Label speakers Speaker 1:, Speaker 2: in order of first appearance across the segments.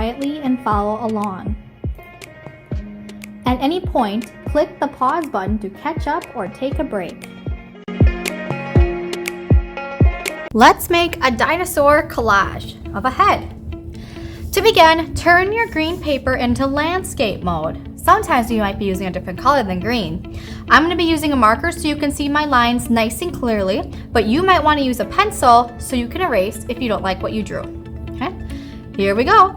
Speaker 1: quietly and follow along. At any point, click the pause button to catch up or take a break. Let's make a dinosaur collage of a head. To begin, turn your green paper into landscape mode. Sometimes you might be using a different color than green. I'm going to be using a marker so you can see my lines nice and clearly, but you might want to use a pencil so you can erase if you don't like what you drew. Okay, here we go.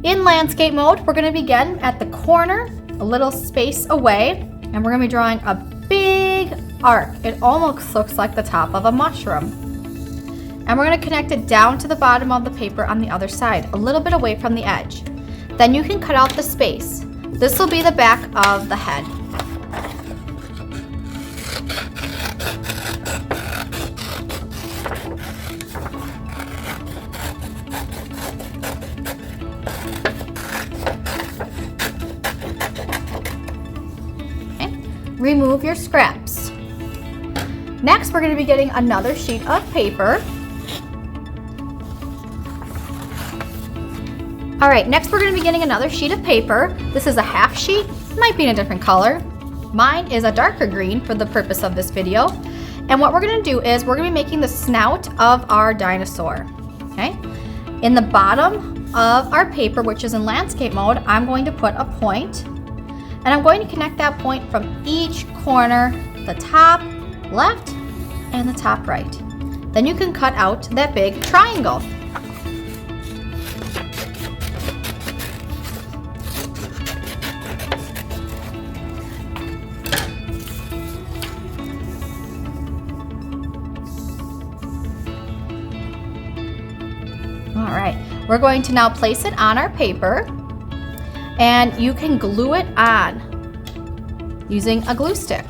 Speaker 1: In landscape mode, we're going to begin at the corner, a little space away, and we're going to be drawing a big arc. It almost looks like the top of a mushroom. And we're going to connect it down to the bottom of the paper on the other side, a little bit away from the edge. Then you can cut out the space. This will be the back of the head. Okay. Remove your scraps. Next, we're going to be getting another sheet of paper. All right, next we're going to be getting another sheet of paper. This is a half sheet, might be in a different color. Mine is a darker green for the purpose of this video. And what we're going to do is we're going to be making the snout of our dinosaur. Okay? In the bottom of our paper, which is in landscape mode, I'm going to put a point. And I'm going to connect that point from each corner, the top left and the top right. Then you can cut out that big triangle. All right, we're going to now place it on our paper, and you can glue it on using a glue stick.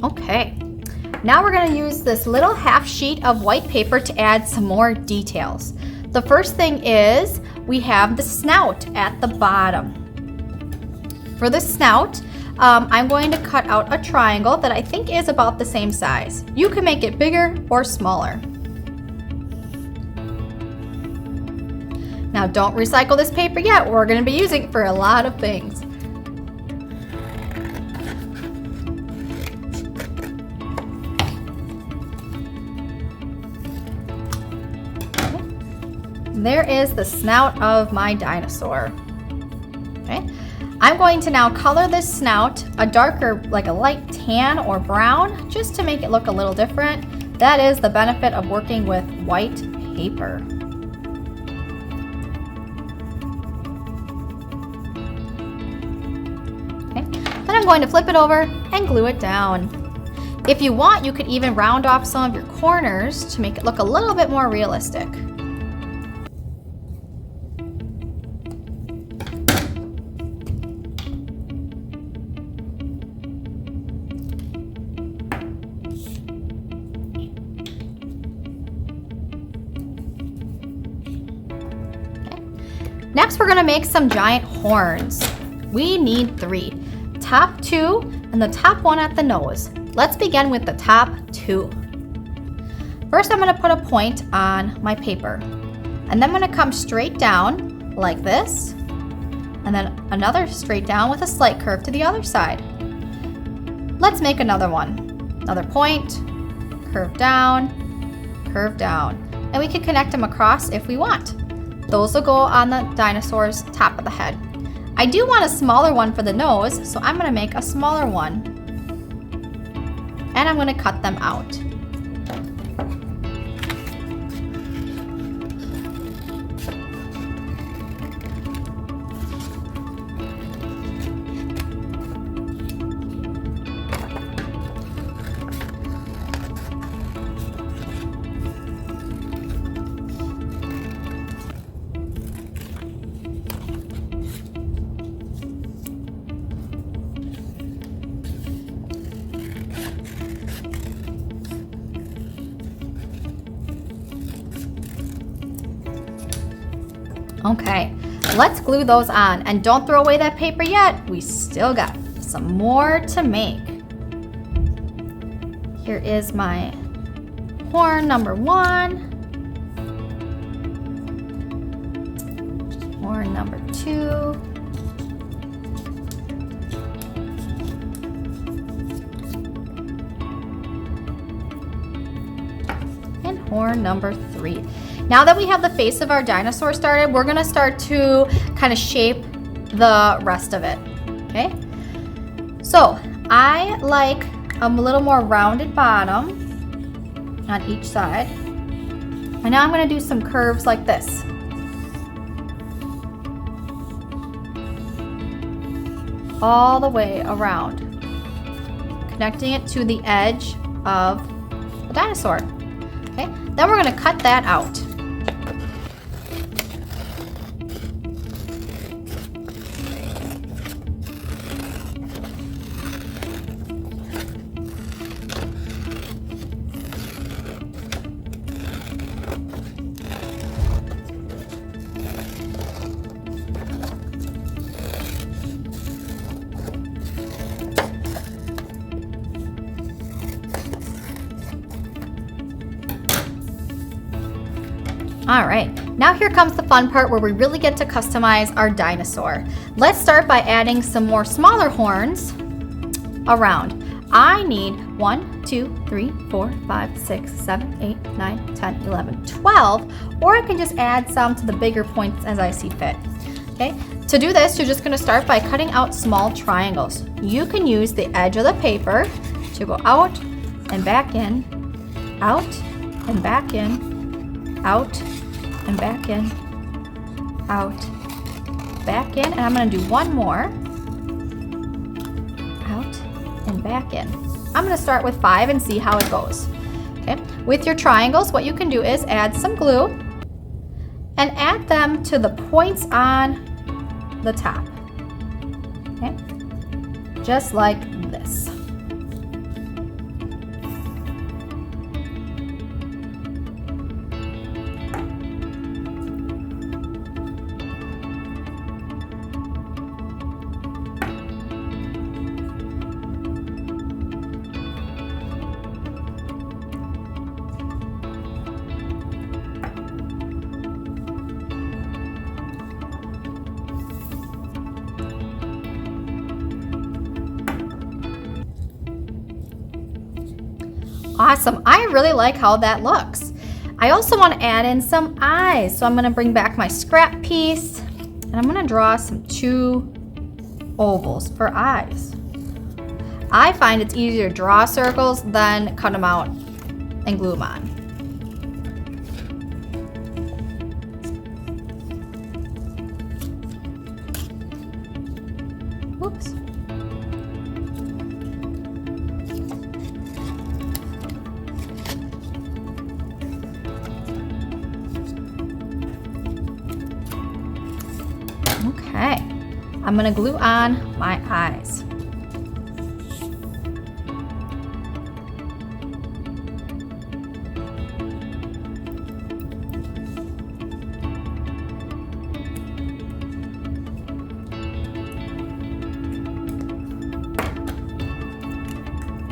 Speaker 1: Okay, now we're going to use this little half sheet of white paper to add some more details. The first thing is we have the snout at the bottom. For the snout, I'm going to cut out a triangle that I think is about the same size. You can make it bigger or smaller. Now don't recycle this paper yet. We're going to be using it for a lot of things. There is the snout of my dinosaur. Okay, I'm going to now color this snout a darker, like a light tan or brown, just to make it look a little different. That is the benefit of working with white paper. Okay, then I'm going to flip it over and glue it down. If you want, you could even round off some of your corners to make it look a little bit more realistic. Next, we're going to make some giant horns. We need 3. Top 2 and the top one at the nose. Let's begin with the top 2. First, I'm going to put a point on my paper. And then I'm going to come straight down like this. And then another straight down with a slight curve to the other side. Let's make another one. Another point, curve down, and we can connect them across if we want. Those will go on the dinosaur's top of the head. I do want a smaller one for the nose, so I'm going to make a smaller one. And I'm going to cut them out. Okay, let's glue those on. And don't throw away that paper yet. We still got some more to make. Here is my horn number 1. Horn number 2. And horn number 3. Now that we have the face of our dinosaur started, we're gonna start to kind of shape the rest of it, okay? So I like a little more rounded bottom on each side. And now I'm gonna do some curves like this. All the way around, connecting it to the edge of the dinosaur. Okay, then we're gonna cut that out. All right, now here comes the fun part where we really get to customize our dinosaur. Let's start by adding some more smaller horns around. I need 1, 2, 3, 4, 5, 6, 7, 8, 9, 10, 11, 12, or I can just add some to the bigger points as I see fit. Okay, to do this, you're just gonna start by cutting out small triangles. You can use the edge of the paper to go out and back in, out and back in, out and back in, out, back in, and I'm gonna do one more, out and back in. I'm gonna start with 5 and see how it goes. Okay, with your triangles, what you can do is add some glue and add them to the points on the top. Okay, just like this. Awesome, I really like how that looks. I also want to add in some eyes, so I'm going to bring back my scrap piece and I'm going to draw some 2 ovals for eyes. I find it's easier to draw circles than cut them out and glue them on. Whoops. Okay, I'm gonna glue on my eyes.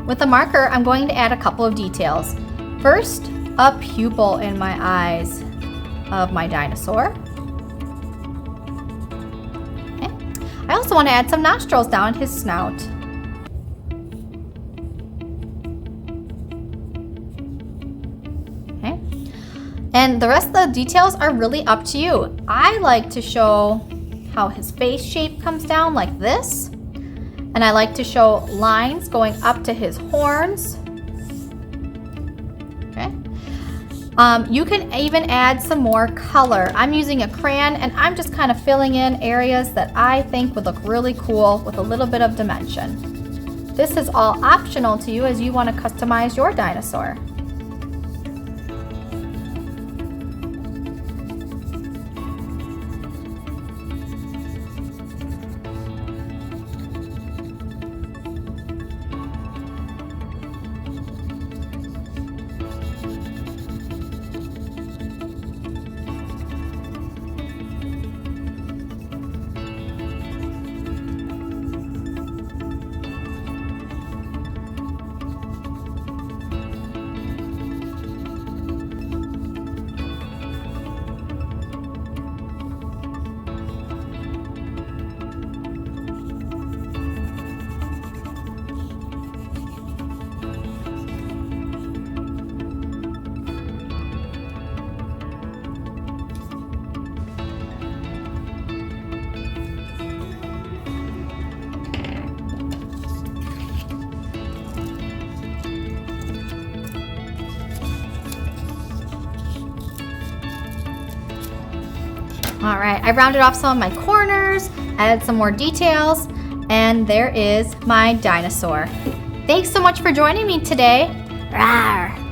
Speaker 1: With a marker, I'm going to add a couple of details. First, a pupil in my eyes of my dinosaur. I also want to add some nostrils down his snout. Okay. And the rest of the details are really up to you. I like to show how his face shape comes down like this. And I like to show lines going up to his horns. Okay. You can even add some more color. I'm using a crayon and I'm just kind of filling in areas that I think would look really cool with a little bit of dimension. This is all optional to you as you want to customize your dinosaur. All right, I rounded off some of my corners, added some more details, and there is my dinosaur. Thanks so much for joining me today. Rawr.